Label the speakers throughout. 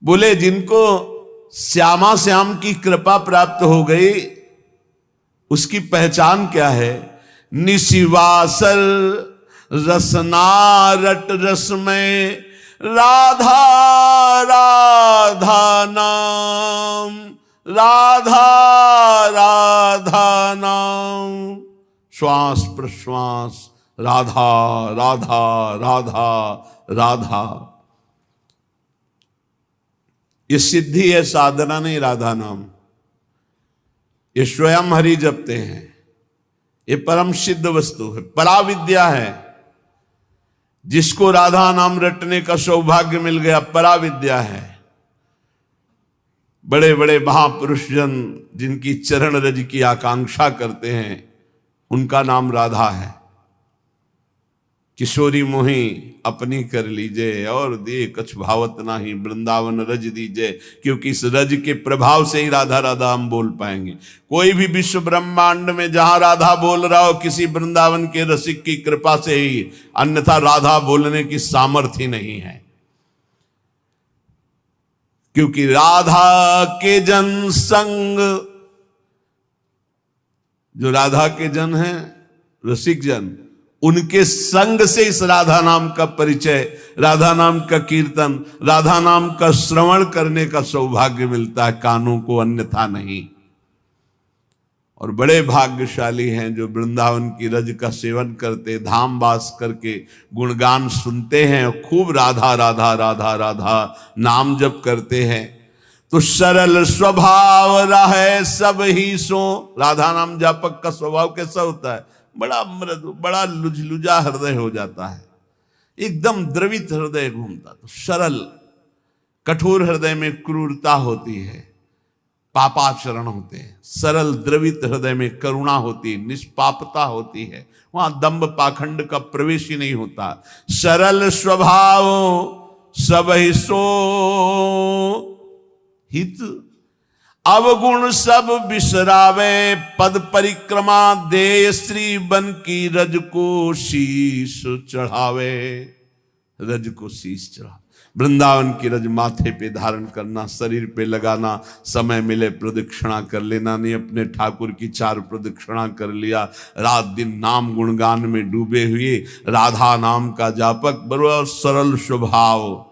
Speaker 1: बोले जिनको श्यामा श्याम की कृपा प्राप्त हो गई उसकी पहचान क्या है? निशिवासर रसना रट रस में राधा राधा नाम, राधा राधा नाम, श्वास प्रश्वास राधा राधा राधा राधा। ये सिद्धि है, साधना नहीं। राधा नाम ये स्वयं हरि जपते हैं। ये परम सिद्ध वस्तु है, पराविद्या है। जिसको राधा नाम रटने का सौभाग्य मिल गया, पराविद्या है। बड़े बड़े महापुरुष जन जिनकी चरण रज की आकांक्षा करते हैं, उनका नाम राधा है। किशोरी मोही अपनी कर लीजिए और दे कछ भावत नाही, वृंदावन रज दीजिए। क्योंकि इस रज के प्रभाव से ही राधा राधा हम बोल पाएंगे। कोई भी विश्व ब्रह्मांड में जहां राधा बोल रहा हो, किसी वृंदावन के रसिक की कृपा से ही, अन्यथा राधा बोलने की सामर्थ्य नहीं है। क्योंकि राधा के जन संग, जो राधा के जन हैं, रसिक जन, उनके संग से इस राधा नाम का परिचय, राधा नाम का कीर्तन, राधा नाम का श्रवण करने का सौभाग्य मिलता है, कानों को, अन्यथा नहीं। और बड़े भाग्यशाली हैं जो वृंदावन की रज का सेवन करते, धाम वास करके गुणगान सुनते हैं और खूब राधा राधा राधा राधा नाम जप करते हैं। तो सरल स्वभाव रहे सब ही सो। राधा नाम जापक का स्वभाव कैसा होता है? बड़ा मृदु, बड़ा लुझलुझा हृदय हो जाता है, एकदम द्रवित हृदय घूमता। तो सरल, कठोर हृदय में क्रूरता होती है, पापाचरण होते हैं। सरल द्रवित हृदय में करुणा होती है, निष्पापता होती है, वहां दंभ पाखंड का प्रवेश ही नहीं होता। सरल स्वभाव सब ही सो हित, अवगुण सब बिसरावे, पद परिक्रमा दे श्री बन की रज को शीश चढ़ावे। रज को शीश चढ़ा, वृंदावन की रज माथे पे धारण करना, शरीर पे लगाना, समय मिले प्रदक्षिणा कर लेना। नहीं अपने ठाकुर की 4 प्रदक्षिणा कर लिया, रात दिन नाम गुणगान में डूबे हुए राधा नाम का जापक। बड़ा सरल स्वभाव,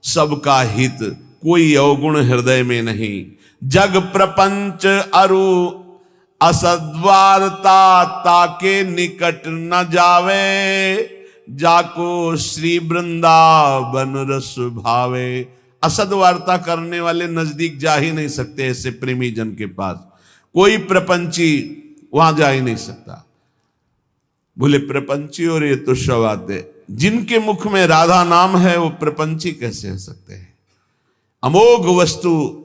Speaker 1: सबका हित, कोई अवगुण हृदय में नहीं। जग प्रपंच अरु असद्वारता, ताके निकट न जावे, जाको श्री वृंदावन रस भावे। असद्वार्ता करने वाले नजदीक जा ही नहीं सकते, ऐसे प्रेमी जन के पास कोई प्रपंची वहां जा ही नहीं सकता। बोले प्रपंची और ये तो शवाते, जिनके मुख में राधा नाम है वो प्रपंची कैसे हो सकते हैं? अमोघ वस्तु,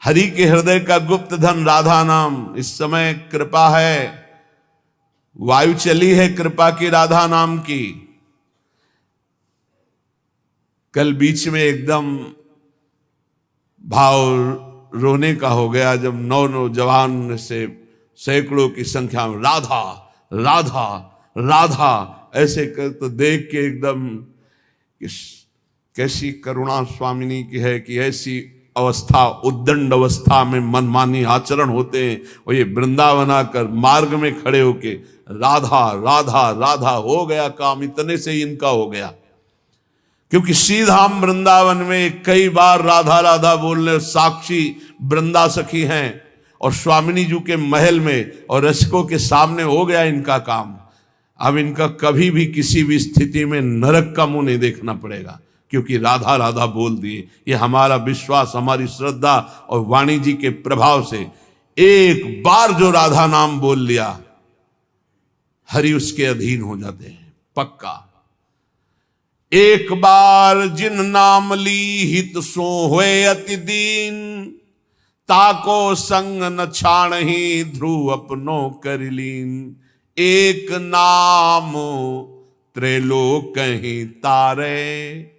Speaker 1: हरि के हृदय का गुप्त धन राधा नाम। इस समय कृपा है, वायु चली है कृपा की राधा नाम की। कल बीच में एकदम भाव रोने का हो गया जब नौजवान से सैकड़ों की संख्या में राधा राधा राधा ऐसे कर, तो देख के एकदम कैसी करुणा स्वामिनी की है कि ऐसी अवस्था, उद्दंड अवस्था में मनमानी आचरण होते हैं। और ये वृंदावन आकर मार्ग में खड़े होके राधा राधा राधा, हो गया काम, इतने से ही इनका हो गया। क्योंकि श्रीधाम वृंदावन में कई बार राधा राधा बोलने साक्षी वृंदा सखी हैं, और स्वामिनी जी के महल में और रसिकों के सामने हो गया इनका काम। अब इनका कभी भी किसी भी स्थिति में नरक का मुंह नहीं देखना पड़ेगा, क्योंकि राधा राधा बोल दिए। ये हमारा विश्वास, हमारी श्रद्धा और वाणी जी के प्रभाव से एक बार जो राधा नाम बोल लिया, हरि उसके अधीन हो जाते हैं, पक्का। एक बार जिन नाम ली हित सो होए अति दीन, ताको संग न छाण ही ध्रुव अपनो कर लीन। एक नाम त्रैलोक ही तारे,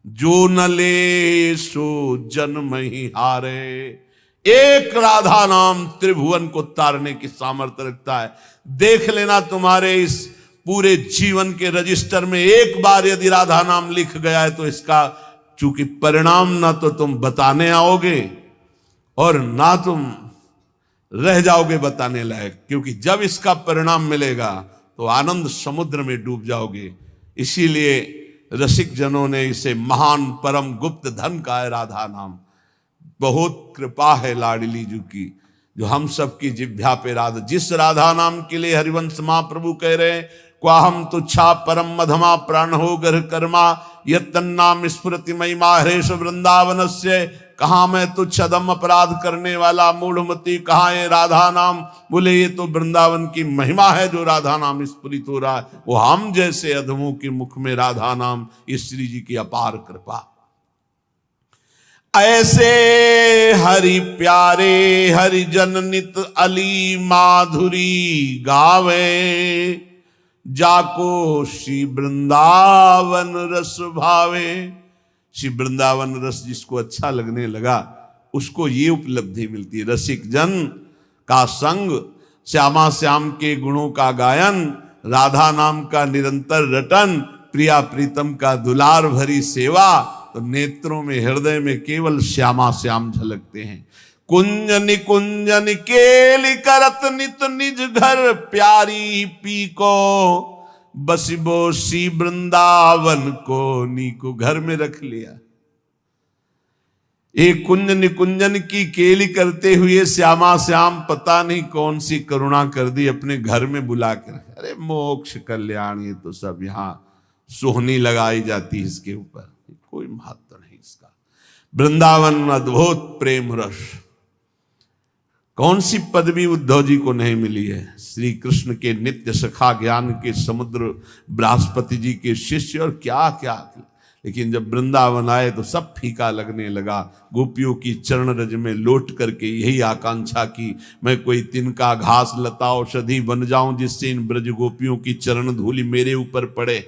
Speaker 1: जो न ले सो जन्म ही हारे। एक राधा नाम त्रिभुवन को तारने की सामर्थ्य रखता है। देख लेना तुम्हारे इस पूरे जीवन के रजिस्टर में एक बार यदि राधा नाम लिख गया है तो इसका चूंकि परिणाम ना तो तुम बताने आओगे और ना तुम रह जाओगे बताने लायक, क्योंकि जब इसका परिणाम मिलेगा तो आनंद समुद्र में डूब जाओगे। इसीलिए रसिक जनों ने इसे महान परम गुप्त धन कहा है राधा नाम। बहुत कृपा है लाडली जी की जो हम सब की जिह्वा पे राधा, जिस राधा नाम के लिए हरिवंश महाप्रभु कह रहे हैं, क्वाहम तुच्छा परम मधमा प्राण हो गर्ह कर्मा यत्तन्नाम स्मृति महिमा हरेश वृंदावन से। कहा मैं तुच्छ अदम अपराध करने वाला मूढ़मती, कहा है राधा नाम। बोले ये तो वृंदावन की महिमा है जो राधा नाम स्फुरित हो रहा है। वो हम जैसे अधमों के मुख में राधा नाम, श्री जी की अपार कृपा। ऐसे हरि प्यारे हरि जन नित अली माधुरी गावे, जाको श्री वृंदावन रस भावे। श्री वृंदावन रस जिसको अच्छा लगने लगा उसको ये उपलब्धि मिलती है। रसिक जन का संग, श्यामा श्याम के गुणों का गायन, राधा नाम का निरंतर रटन, प्रिया प्रीतम का दुलार भरी सेवा, तो नेत्रों में हृदय में केवल श्यामा श्याम झलकते हैं। कुंज निकुंजन केली करत नित निज घर प्यारी पी को, बसिबो सी वृंदावन को नीको घर में रख लिया। एक कुंज निकुंजन की केली करते हुए श्यामा श्याम पता नहीं कौन सी करुणा कर दी, अपने घर में बुला कर। अरे मोक्ष कल्याण, ये तो सब यहाँ सोहनी लगाई जाती है इसके ऊपर, कोई महत्व नहीं इसका। वृंदावन अद्भुत प्रेम रस, कौन सी पदवी उद्धव जी को नहीं मिली है। श्री कृष्ण के नित्य सखा, ज्ञान के समुद्र, बृहस्पति जी के शिष्य और क्या क्या। लेकिन जब वृंदावन आए तो सब फीका लगने लगा। गोपियों की चरण रज में लौट करके यही आकांक्षा की, मैं कोई तिनका घास लता औषधि बन जाऊं जिससे इन ब्रज गोपियों की चरण धूलि मेरे ऊपर पड़े।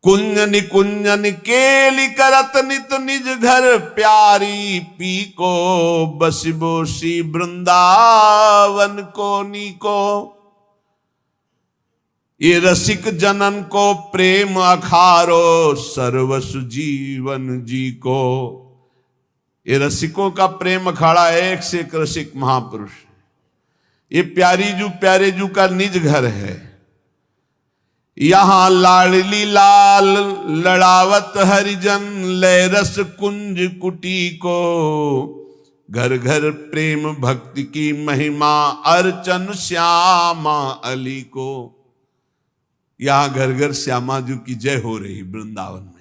Speaker 1: कुंज निकुंजन केली करत नित निज घर प्यारी पी को, बसिबो सी वृंदावन को नीको। ये रसिक जनन को प्रेम अखारो, सर्वसु जीवन जी को। ये रसिकों का प्रेम अखाड़ा है, एक से एक रसिक महापुरुष। ये प्यारे जू का निज घर है। यहां लाडली लाल लड़ावत हरिजन, लय रस कुंज कुटी को। घर घर प्रेम भक्ति की महिमा, अर्चन श्यामा अली को। यहां घर घर श्यामा जी की जय हो रही वृंदावन में।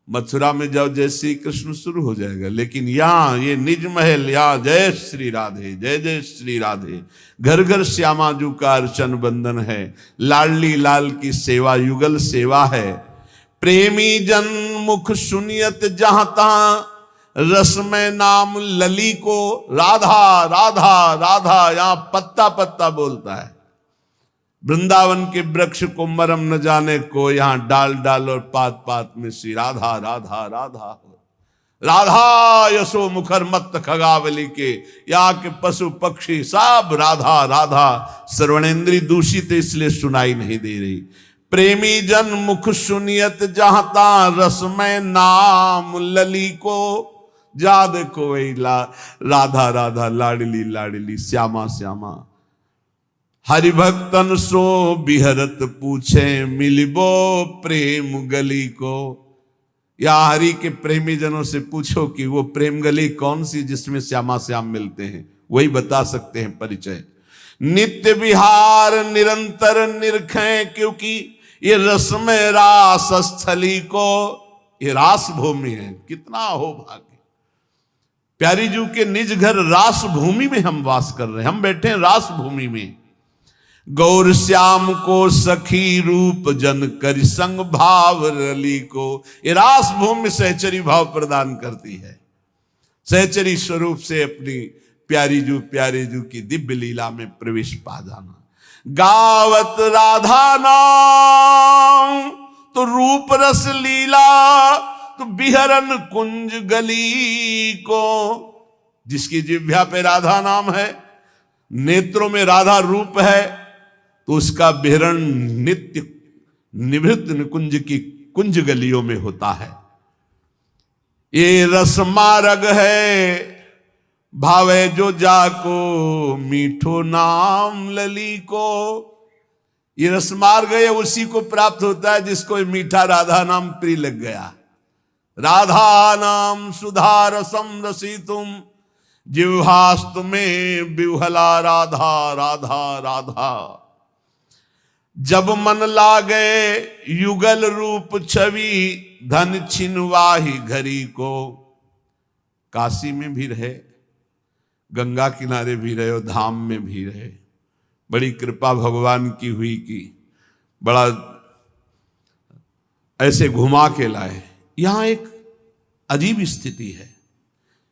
Speaker 1: मथुरा में जब जय श्री कृष्ण शुरू हो जाएगा, लेकिन यहां ये निज महल, यहां जय श्री राधे, जय जय श्री राधे। घर घर श्यामा जी का अर्चन बंदन है। लाडली लाल की सेवा युगल सेवा है। प्रेमी जन मुख सुनियत जहां तहां, रस में नाम लली को। राधा राधा राधा यहां पत्ता पत्ता बोलता है। वृंदावन के वृक्ष को मरम न जाने को, यहां डाल डाल और पात पात में श्री राधा राधा राधा। राधा यशो मुखर मत खगावली के, यहाँ के पशु पक्षी सब राधा राधा। श्रवणेन्द्री दूषित इसलिए सुनाई नहीं दे रही। प्रेमी जन मुख सुनियत जहां ता, रस में नाम लली को। जा देखो वही राधा राधा, लाडली लाडली, श्यामा श्यामा। हरिभक्तन सो बिहरत पूछे, मिलिबो प्रेम गली को। या हरि के प्रेमी जनों से पूछो कि वो प्रेम गली कौन सी जिसमें श्यामा श्याम मिलते हैं, वही बता सकते हैं परिचय। नित्य विहार निरंतर निरखें, क्योंकि ये रस में रास स्थली को। ये रास भूमि है, कितना हो भाग्य। प्यारी जू के निज घर रास भूमि में हम वास कर रहे हैं। हम बैठे हैं रास भूमि में। गौर श्याम को सखी रूप जन कर संग भाव रली को। ये रास भूमि सहचरी भाव प्रदान करती है। सहचरी स्वरूप से अपनी प्यारे जू की दिव्य लीला में प्रवेश पा जाना। गावत राधा नाम तो रूप रस लीला, तो बिहरन कुंज गली को। जिसकी जिह्वा पे राधा नाम है, नेत्रों में राधा रूप है, तो उसका बिहरण नित्य निवृत्त निकुंज की कुंज गलियों में होता है। ये रस मार्ग है भावे जो जाको, मीठो नाम लली को। ये रसमार्ग है उसी को प्राप्त होता है जिसको मीठा राधा नाम प्रिय लग गया। राधा नाम सुधा रसम रसितुम जिह्वास्तु में विह्वला राधा राधा राधा। जब मन लागे युगल रूप छवि, धन छिनवाही घरी को। काशी में भी रहे, गंगा किनारे भी रहे और धाम में भी रहे। बड़ी कृपा भगवान की हुई कि बड़ा ऐसे घुमा के लाए। यहां एक अजीब स्थिति है,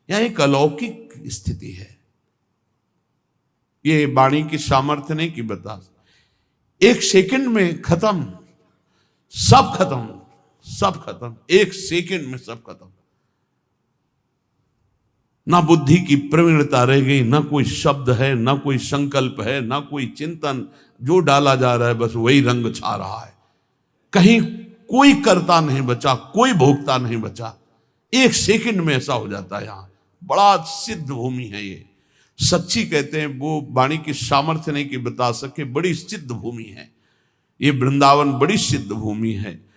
Speaker 1: यहां एक अलौकिक स्थिति है। ये वाणी की सामर्थ्य नहीं कि बता, एक सेकंड में खत्म, सब खत्म, सब खत्म, एक सेकंड में सब खत्म। ना बुद्धि की प्रवीणता रह गई, ना कोई शब्द है, ना कोई संकल्प है, ना कोई चिंतन। जो डाला जा रहा है बस वही रंग छा रहा है। कहीं कोई कर्ता नहीं बचा, कोई भोक्ता नहीं बचा। एक सेकंड में ऐसा हो जाता है। यहां बड़ा सिद्ध भूमि है ये। सच्ची कहते हैं, वो वाणी की सामर्थ्य नहीं कि बता सके, बड़ी सिद्ध भूमि है ये। वृंदावन बड़ी सिद्ध भूमि है।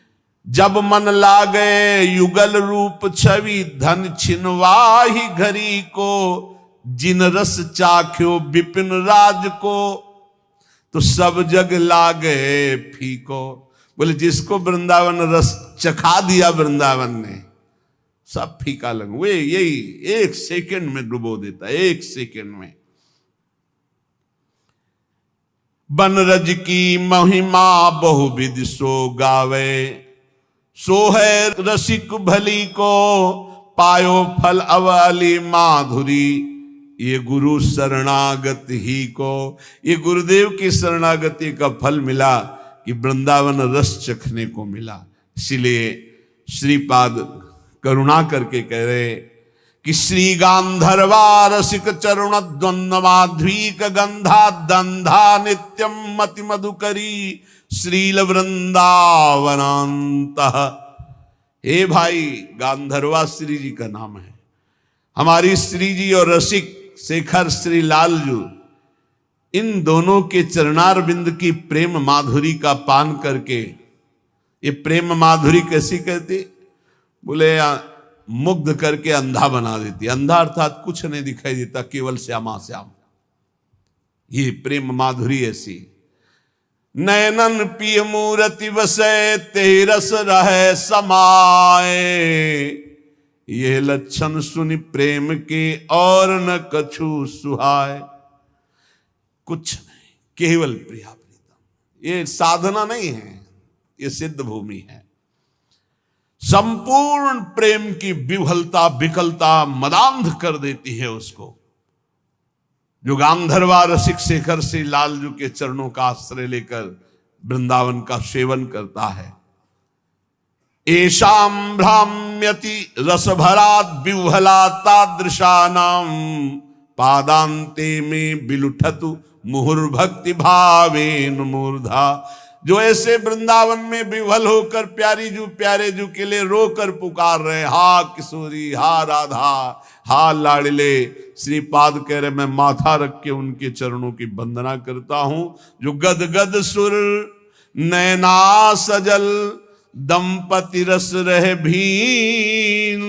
Speaker 1: जब मन लागे युगल रूप छवि, धन छिनवाही घरी को। जिन रस चाख्यो विपिन राज को, तो सब जग लागे फीको। बोले जिसको वृंदावन रस चखा दिया वृंदावन ने, सब फीका लग। वे यही एक सेकंड में डुबो देता है, एक सेकंड में। बनरज की महिमा बहुविध सो गावे, सो है रसिक भली को। पायो फल अवली माधुरी, ये गुरु शरणागत ही को। ये गुरुदेव की शरणागति का फल मिला कि वृंदावन रस चखने को मिला। इसीलिए श्रीपाद करुणा करके कह रहे कि श्री गांधर्वा रसिक चरण द्वंद माध्वीक गंधा दंधा नित्यम मति मधुकरी श्रील वृंदावनांत। हे भाई, गांधर्वा श्री जी का नाम है। हमारी श्री जी और रसिक शेखर श्री लालजू, इन दोनों के चरणार बिंद की प्रेम माधुरी का पान करके, ये प्रेम माधुरी कैसी कहती? बोले मुग्ध करके अंधा बना देती। अंधा अर्थात कुछ नहीं दिखाई देता, केवल श्यामा श्याम। ये प्रेम माधुरी ऐसी। नयनन पिय मूरति वसै, तेरस रहे समाए। ये लक्षण सुनि प्रेम के और न कछु सुहाय। कुछ नहीं, केवल प्रिया प्रीतम। ये साधना नहीं है, ये सिद्ध भूमि है। संपूर्ण प्रेम की विह्वलता विकलता मदांध कर देती है उसको। जो गांधर्वा रसिक शेखर से लालजू के चरणों का आश्रय लेकर वृंदावन का सेवन करता है। एशाम भ्राम्यति रसभरात विह्वला तादृशानाम, पादांते में बिलुठतु मुहुर्भक्ति भावेन मूर्धा। जो ऐसे वृंदावन में विह्वल होकर प्यारी जू प्यारे जू के लिए रोकर पुकार रहे, हा किशोरी, हा राधा, हा लाडले। श्रीपाद कह रहे मैं माथा रख के उनके चरणों की वंदना करता हूं। जो गद गद सुर नैना सजल, दंपति रस रह भीन।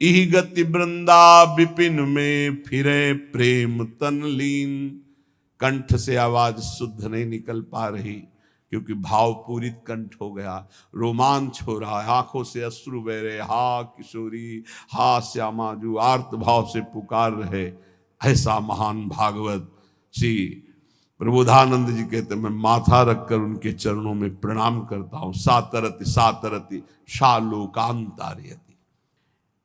Speaker 1: इही गति वृंदा विपिन में फिरे प्रेम तन लीन। कंठ से आवाज शुद्ध नहीं निकल पा रही क्योंकि भाव पूरित कंठ हो गया, रोमांच हो रहा है, आंखों से अश्रु बह रहे। हा किशोरी, हा श्यामा, जो आर्त भाव से पुकार रहे। ऐसा महान भागवत श्री प्रबोधानंद जी कहते मैं माथा रखकर उनके चरणों में प्रणाम करता हूं। सातरति सातरति शालोकांतार्यति।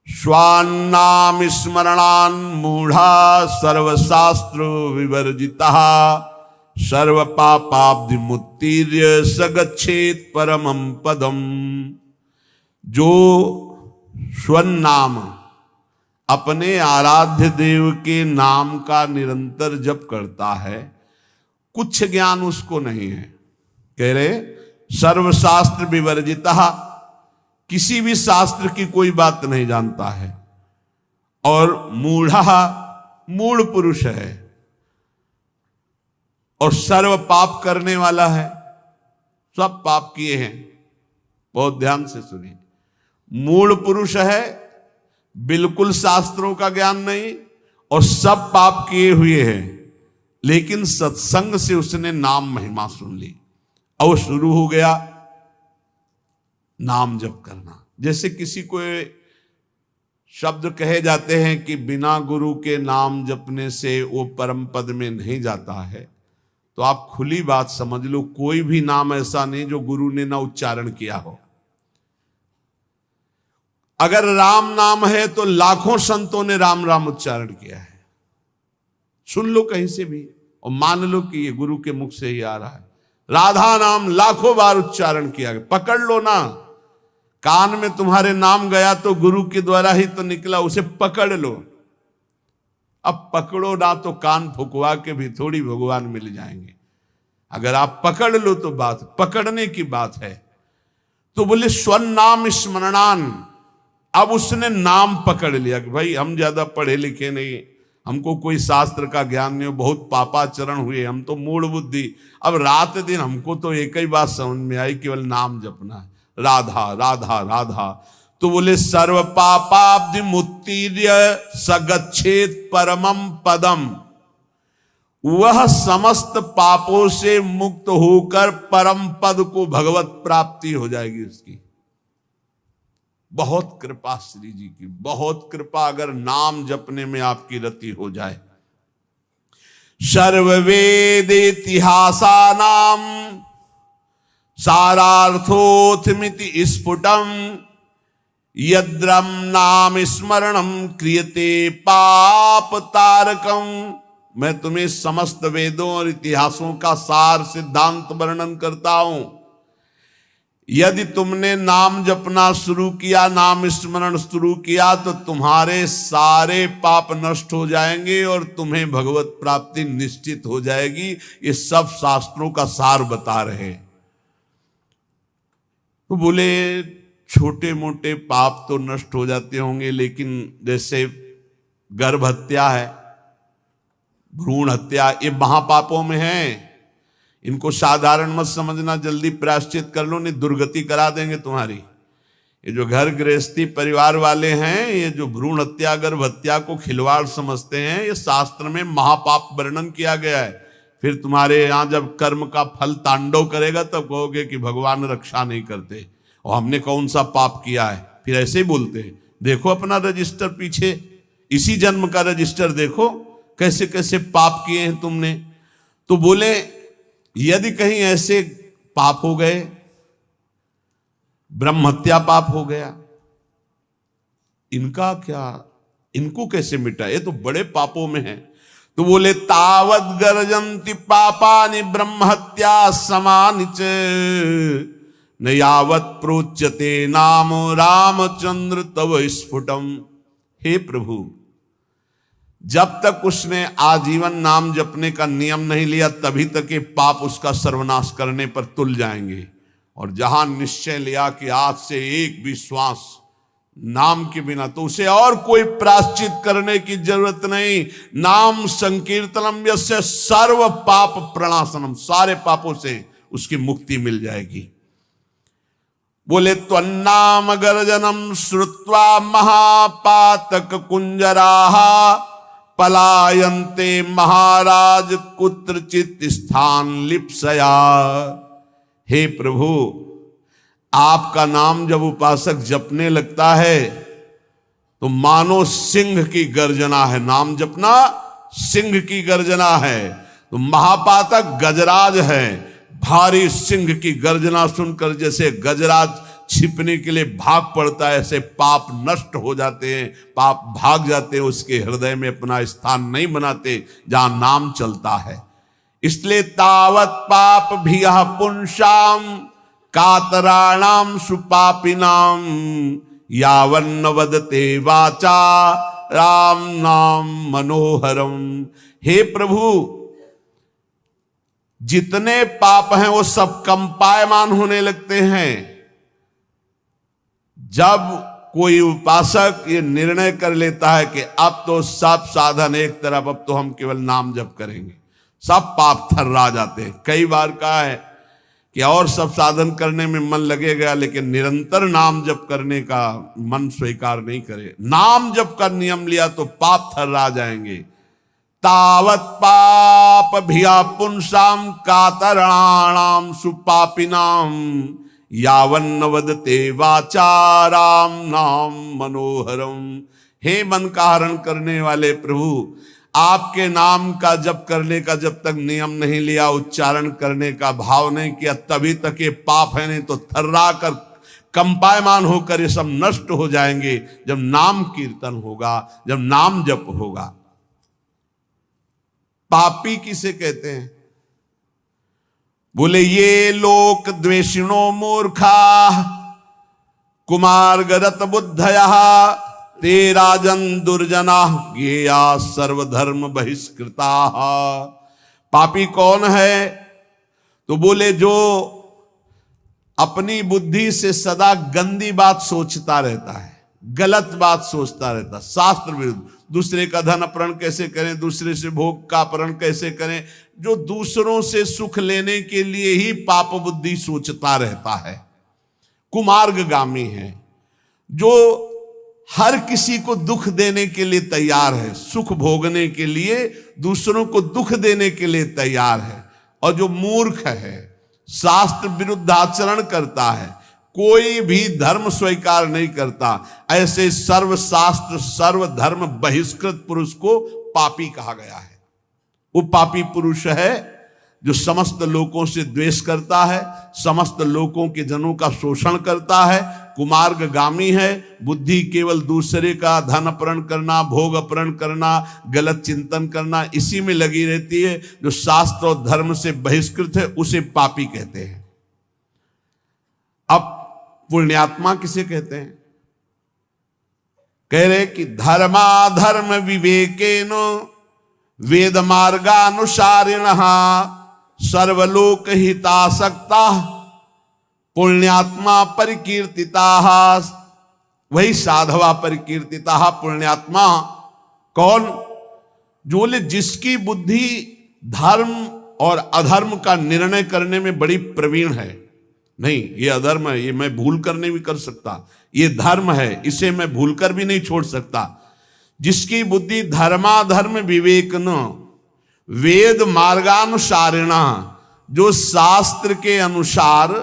Speaker 1: स्वान्नाम स्मरणान मूढ़ा सर्वशास्त्र विवर्जिता। सर्व पापाब्धि मुत्तीर्य सगच्छेत परमं पदम। जो स्वनाम अपने आराध्य देव के नाम का निरंतर जप करता है, कुछ ज्ञान उसको नहीं है। कह रहे सर्वशास्त्र विवर्जिता, किसी भी शास्त्र की कोई बात नहीं जानता है, और मूढ़ा मूढ़ पुरुष है और सर्व पाप करने वाला है, सब पाप किए हैं। बहुत ध्यान से सुनिए, मूढ़ पुरुष है, बिल्कुल शास्त्रों का ज्ञान नहीं और सब पाप किए हुए हैं, लेकिन सत्संग से उसने नाम महिमा सुन ली और शुरू हो गया नाम जप करना। जैसे किसी को शब्द कहे जाते हैं कि बिना गुरु के नाम जपने से वो परम पद में नहीं जाता है, तो आप खुली बात समझ लो, कोई भी नाम ऐसा नहीं जो गुरु ने ना उच्चारण किया हो। अगर राम नाम है तो लाखों संतों ने राम राम उच्चारण किया है। सुन लो कहीं से भी और मान लो कि ये गुरु के मुख से ही आ रहा है। राधा नाम लाखों बार उच्चारण किया गया, पकड़ लो ना। कान में तुम्हारे नाम गया तो गुरु के द्वारा ही तो निकला, उसे पकड़ लो। अब पकड़ो ना तो कान फुकवा के भी थोड़ी भगवान मिल जाएंगे। अगर आप पकड़ लो तो बात पकड़ने की बात है। तो बोले स्वन नाम स्मरणान। अब उसने नाम पकड़ लिया कि भाई हम ज्यादा पढ़े लिखे नहीं, हमको कोई शास्त्र का ज्ञान नहीं, बहुत पापाचरण हुए, हम तो मूढ़ बुद्धि। अब रात दिन हमको तो एक ही बात समझ में आई, केवल नाम जपना है, राधा राधा राधा। तो बोले सर्व पापाब्धि मुत्तीर्य सगच्छेत परमम पदम। वह समस्त पापों से मुक्त होकर परम पद को भगवत प्राप्ति हो जाएगी उसकी। बहुत कृपा श्री जी की, बहुत कृपा अगर नाम जपने में आपकी रति हो जाए। सर्ववेद इतिहासा नाम सारार्थोथमिति स्फुटम यद्रम नाम स्मरणम क्रियते पाप तारकम। मैं तुम्हें समस्त वेदों और इतिहासों का सार सिद्धांत वर्णन करता हूं। यदि तुमने नाम जपना शुरू किया, नाम स्मरण शुरू किया, तो तुम्हारे सारे पाप नष्ट हो जाएंगे और तुम्हें भगवत प्राप्ति निश्चित हो जाएगी। ये सब शास्त्रों का सार बता रहे। तो बोले छोटे मोटे पाप तो नष्ट हो जाते होंगे, लेकिन जैसे गर्भ हत्या है, भ्रूण हत्या, ये महापापों में है। इनको साधारण मत समझना, जल्दी प्रायश्चित कर लो, नहीं दुर्गति करा देंगे तुम्हारी। ये जो घर गृहस्थी परिवार वाले हैं, ये जो भ्रूण हत्या गर्भ हत्या को खिलवाड़ समझते हैं, ये शास्त्र में महापाप वर्णन किया गया है। फिर तुम्हारे यहाँ जब कर्म का फल तांडव करेगा तब कहोगे कि भगवान रक्षा नहीं करते और हमने कौन सा पाप किया है। फिर ऐसे ही बोलते हैं। देखो अपना रजिस्टर, पीछे इसी जन्म का रजिस्टर देखो, कैसे कैसे पाप किए हैं तुमने। तो बोले यदि कहीं ऐसे पाप हो गए, ब्रह्म हत्या पाप हो गया, इनका क्या, इनको कैसे मिटा, ये तो बड़े पापों में है। तो बोले तावत गर्जन्ति पापानि ब्रह्म हत्या समानि च न यावत प्रोच्यते नाम रामचंद्र तव स्फुटम। हे प्रभु, जब तक उसने आजीवन नाम जपने का नियम नहीं लिया, तभी तक ये पाप उसका सर्वनाश करने पर तुल जाएंगे। और जहां निश्चय लिया कि आज से एक भी श्वास नाम के बिना, तो उसे और कोई प्रायश्चित करने की जरूरत नहीं। नाम संकीर्तनम यस्य सर्व पाप प्रणाशनम, सारे पापों से उसकी मुक्ति मिल जाएगी। बोले त्वन्नाम गर्जनम श्रुत्वा महापातक कुंजराहा पलायन्ते महाराज कुत्रचित स्थान लिप्सया। हे प्रभु, आपका नाम जब उपासक जपने लगता है तो मानो सिंह की गर्जना है। नाम जपना सिंह की गर्जना है। तो महापातक गजराज है, भारी सिंह की गर्जना सुनकर जैसे गजराज छिपने के लिए भाग पड़ता है, ऐसे पाप नष्ट हो जाते हैं, पाप भाग जाते हैं, उसके हृदय में अपना स्थान नहीं बनाते जहां नाम चलता है। इसलिए तावत पाप भी पुंसाम कातराणाम सुपापिनाम यावन्न वदते वाचा राम नाम मनोहरम। हे प्रभु, जितने पाप हैं वो सब कंपायमान होने लगते हैं जब कोई उपासक ये निर्णय कर लेता है कि अब तो सब साधन एक तरफ, अब तो हम केवल नाम जप करेंगे, सब पाप थर्रा जाते हैं। कई बार कहा है कि और सब साधन करने में मन लगेगा, लेकिन निरंतर नाम जप करने का मन स्वीकार नहीं करे। नाम जप का नियम लिया तो पाप थर्रा जाएंगे। तावत पाप भिया पुंसाम कातराणाम सुपापिनाम यावन्न वदते वाचाराम नाम मनोहरम। हे मन का हरण करने वाले प्रभु, आपके नाम का जप करने का जब तक नियम नहीं लिया, उच्चारण करने का भाव नहीं किया, तभी तक ये पाप है, नहीं तो थर्रा कर कंपायमान होकर ये सब नष्ट हो जाएंगे जब नाम कीर्तन होगा, जब नाम जप होगा। पापी किसे कहते हैं? बोले ये लोक द्वेषिणो मूर्खा कुमार गदत बुद्धया ते राजन दुर्जना ज्ञेया सर्वधर्म बहिष्कृता। पापी कौन है? तो बोले जो अपनी बुद्धि से सदा गंदी बात सोचता रहता है, गलत बात सोचता रहता, शास्त्र विरुद्ध, दूसरे का धन अपहरण कैसे करें, दूसरे से भोग का अपहरण कैसे करें, जो दूसरों से सुख लेने के लिए ही पाप बुद्धि सोचता रहता है, कुमार्गगामी है। जो हर किसी को दुख देने के लिए तैयार है, सुख भोगने के लिए, दूसरों को दुख देने के लिए तैयार है। और जो मूर्ख है, शास्त्र विरुद्ध आचरण करता है, कोई भी धर्म स्वीकार नहीं करता, ऐसे सर्व शास्त्र सर्व धर्म बहिष्कृत पुरुष को पापी कहा गया है। वो पापी पुरुष है जो समस्त लोगों से द्वेष करता है, समस्त लोगों के जनों का शोषण करता है, कुमार्गगामी है, बुद्धि केवल दूसरे का धन अपहरण करना, भोग अपहरण करना, गलत चिंतन करना, इसी में लगी रहती है। जो शास्त्र और धर्म से बहिष्कृत है उसे पापी कहते हैं। अब पुण्यात्मा किसे कहते हैं? कह रहे कि धर्माधर्म विवेकेन वेद मार्गानुसारिण सर्वलोक हितासक्ता पुण्यात्मा परिकीर्तिता। वही साधवा परिकीर्तिता। पुण्यात्मा कौन? जो बोले जिसकी बुद्धि धर्म और अधर्म का निर्णय करने में बड़ी प्रवीण है। नहीं, ये अधर्म है, ये मैं भूल कर नहीं भी कर सकता, ये धर्म है, इसे मैं भूल कर भी नहीं छोड़ सकता। जिसकी बुद्धि धर्माधर्म विवेक न वेद मार्गानुसारिणा, जो शास्त्र के अनुसार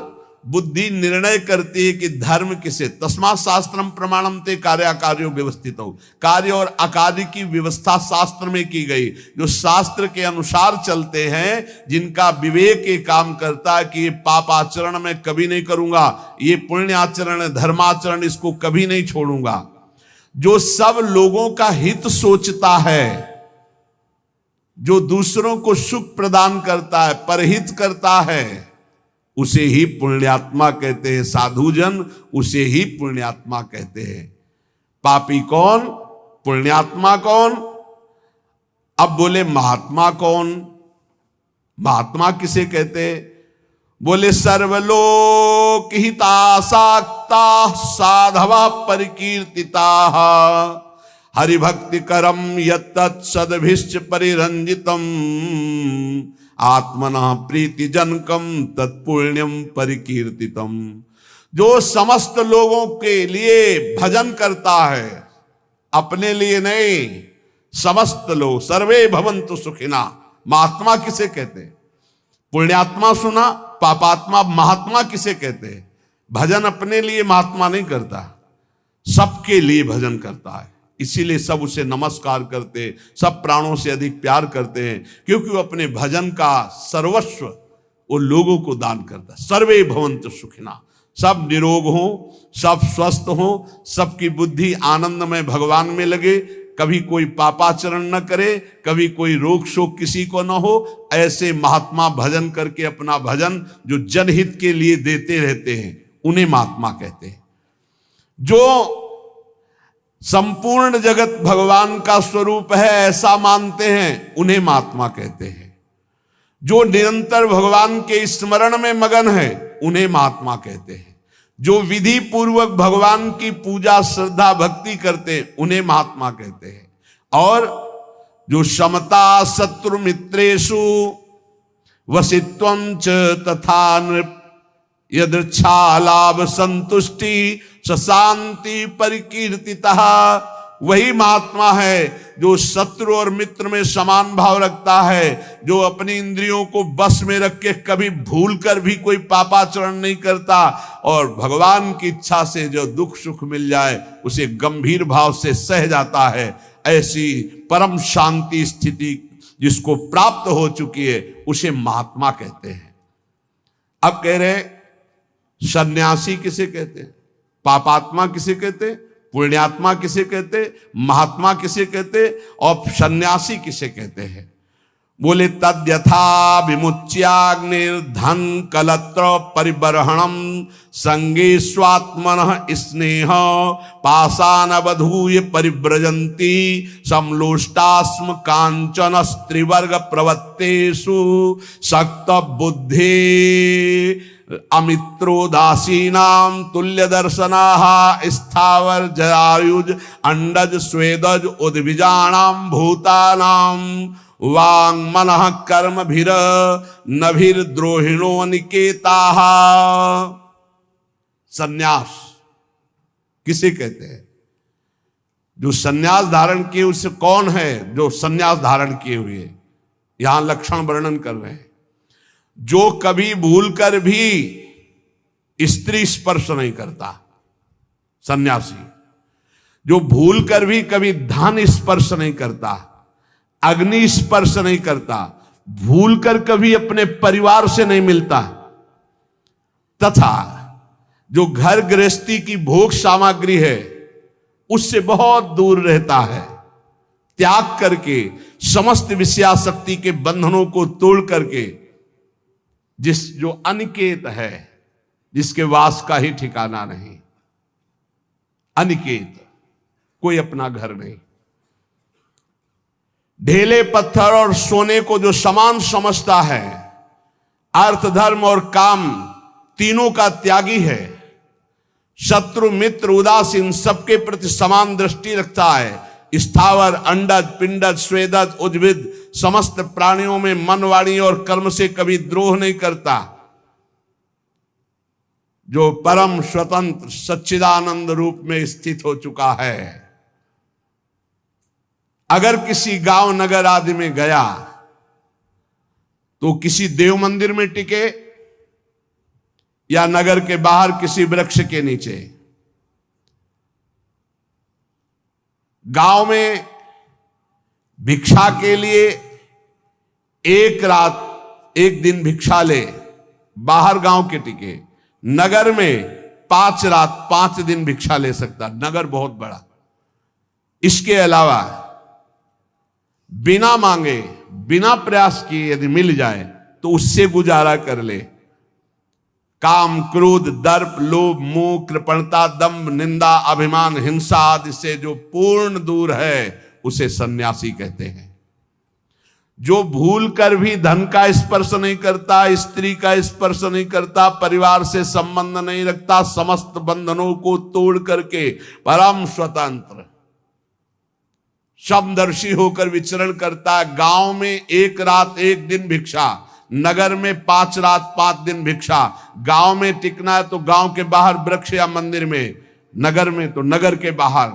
Speaker 1: बुद्धि निर्णय करती है कि धर्म किसे, तस्मात् शास्त्रम प्रमाणम ते कार्याकार्यो व्यवस्थित हो। कार्य और अकार्य की व्यवस्था शास्त्र में की गई। जो शास्त्र के अनुसार चलते हैं, जिनका विवेक ये काम करता है कि ये पाप आचरण मैं कभी नहीं करूंगा, ये पुण्य आचरण धर्माचरण इसको कभी नहीं छोड़ूंगा, जो सब लोगों का हित सोचता है, जो दूसरों को सुख प्रदान करता है, परहित करता है, उसे ही पुण्यात्मा कहते हैं। साधुजन उसे ही पुण्यात्मा कहते हैं। पापी कौन? पुण्यात्मा कौन? अब बोले महात्मा कौन? महात्मा किसे कहते हैं? बोले सर्वलोक हितासक्ता साधवा परिकीर्तिता हरिभक्ति करम यत्तत् सद्भिश्च परिरंजितम आत्मना प्रीति जनकम तत्पुण्यम परिकीर्तितम। जो समस्त लोगों के लिए भजन करता है, अपने लिए नहीं, समस्त लोग, सर्वे भवन्तु सुखिना। महात्मा किसे कहते हैं? पुण्यात्मा सुना, पापात्मा। महात्मा किसे कहते हैं? भजन अपने लिए महात्मा नहीं करता, सबके लिए भजन करता है। इसीलिए सब उसे नमस्कार करते, सब प्राणों से अधिक प्यार करते हैं, क्योंकि वो अपने भजन का सर्वस्व वो लोगों को दान करता है। सर्वे भवन्तु सुखिना, सब निरोग हो, सब स्वस्थ हो, सबकी बुद्धि आनंदमय भगवान में लगे, कभी कोई पापाचरण न करे, कभी कोई रोग शोक किसी को न हो। ऐसे महात्मा भजन करके अपना भजन जो जनहित के लिए देते रहते हैं, उन्हें महात्मा कहते हैं। जो संपूर्ण जगत भगवान का स्वरूप है ऐसा मानते हैं, उन्हें महात्मा कहते हैं। जो निरंतर भगवान के स्मरण में मगन है, उन्हें महात्मा कहते हैं। जो विधि पूर्वक भगवान की पूजा श्रद्धा भक्ति करते उन्हें महात्मा कहते हैं। और जो समता शत्रु मित्रेषु वसित्वं च तथा नृप यदृच्छा लाभ संतुष्टि शांति परिकीर्तितः, वही महात्मा है जो शत्रु और मित्र में समान भाव रखता है, जो अपनी इंद्रियों को बस में रख के कभी भूल कर भी कोई पापाचरण नहीं करता, और भगवान की इच्छा से जो दुख सुख मिल जाए उसे गंभीर भाव से सह जाता है। ऐसी परम शांति स्थिति जिसको प्राप्त हो चुकी है उसे महात्मा कहते हैं। अब कह रहे सन्यासी किसे कहते हैं, पापात्मा किसे कहते, पुण्यात्मा किसे कहते, महात्मा किसे कहते और सन्यासी किसे कहते हैं। बोले तद्यथा विमुच्याग्निर्धन कलत्र परिबर्हणम संगे स्वात्मनः स्नेह पाषाणवधूय परिव्रजन्ति समलोष्टास्म कांचन स्त्रीवर्ग प्रवत्तेषु शक्त बुद्धि अमित्रोदासीनां तुल्य दर्शनाः स्थावर जरायुज अंडज स्वेदज उद्भिजानां भूतानां वांग मनः कर्म भीर नभीर द्रोहिणो निकेताः। सन्यास किसे कहते हैं? जो सन्यास धारण किए उससे कौन है जो सन्यास धारण किए हुए, यहां लक्षण वर्णन कर रहे हैं। जो कभी भूलकर भी स्त्री स्पर्श नहीं करता, सन्यासी। जो भूलकर भी कभी धन स्पर्श नहीं करता, अग्नि स्पर्श नहीं करता, भूलकर कभी अपने परिवार से नहीं मिलता, तथा जो घर गृहस्थी की भोग सामग्री है उससे बहुत दूर रहता है, त्याग करके समस्त विषयासक्ति के बंधनों को तोड़ करके, जो अनिकेत है, जिसके वास का ही ठिकाना नहीं, अनिकेत, कोई अपना घर नहीं, ढेले पत्थर और सोने को जो समान समझता है, अर्थ धर्म और काम तीनों का त्यागी है, शत्रु मित्र उदासीन सबके प्रति समान दृष्टि रखता है, स्थावर अंडज पिंडज स्वेदज उद्भिद समस्त प्राणियों में मन वाणी और कर्म से कभी द्रोह नहीं करता, जो परम स्वतंत्र सच्चिदानंद रूप में स्थित हो चुका है। अगर किसी गांव नगर आदि में गया तो किसी देव मंदिर में टिके या नगर के बाहर किसी वृक्ष के नीचे, गांव में भिक्षा के लिए एक रात एक दिन भिक्षा ले, बाहर गांव के टिके, नगर में 5 रात 5 दिन भिक्षा ले सकता, नगर बहुत बड़ा। इसके अलावा बिना मांगे बिना प्रयास किए यदि मिल जाए तो उससे गुजारा कर ले। काम क्रोध दर्प लोभ मोह कृपणता दंभ निंदा अभिमान हिंसा आदि से जो पूर्ण दूर है उसे सन्यासी कहते हैं। जो भूल कर भी धन का स्पर्श नहीं करता, स्त्री का स्पर्श नहीं करता, परिवार से संबंध नहीं रखता, समस्त बंधनों को तोड़ करके परम स्वतंत्र समदर्शी होकर विचरण करता है। गांव में 1 रात 1 दिन भिक्षा, नगर में 5 रात 5 दिन भिक्षा। गांव में टिकना है तो गांव के बाहर वृक्ष या मंदिर में, नगर में तो नगर के बाहर।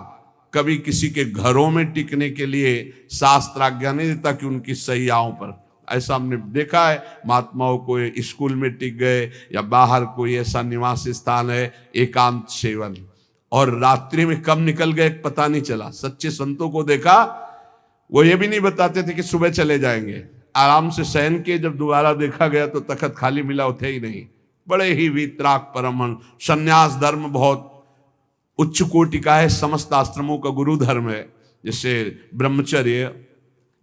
Speaker 1: कभी किसी के घरों में टिकने के लिए शास्त्र आज्ञा नहीं देता कि उनकी सैयाओं पर। ऐसा हमने देखा है, महात्माओं को स्कूल में टिक गए या बाहर कोई ऐसा निवास स्थान है, एकांत सेवन, और रात्रि में कब निकल गए पता नहीं चला। सच्चे संतों को देखा, वो ये भी नहीं बताते थे कि सुबह चले जाएंगे, आराम से शयन किए, जब दोबारा देखा गया तो तखत खाली मिला, थे ही नहीं। बड़े ही वीतराग परमहंस। संन्यास धर्म बहुत उच्च कोटि का है, समस्त आश्रमों का गुरु धर्म है। जैसे ब्रह्मचर्य,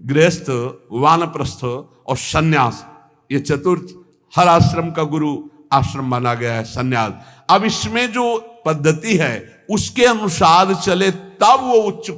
Speaker 1: गृहस्थ, वानप्रस्थ और संन्यास, ये चतुर्थ हर आश्रम का गुरु आश्रम माना गया है संन्यास। अब इसमें जो पद्धति है उसके अनुसार चले तब वो उच्च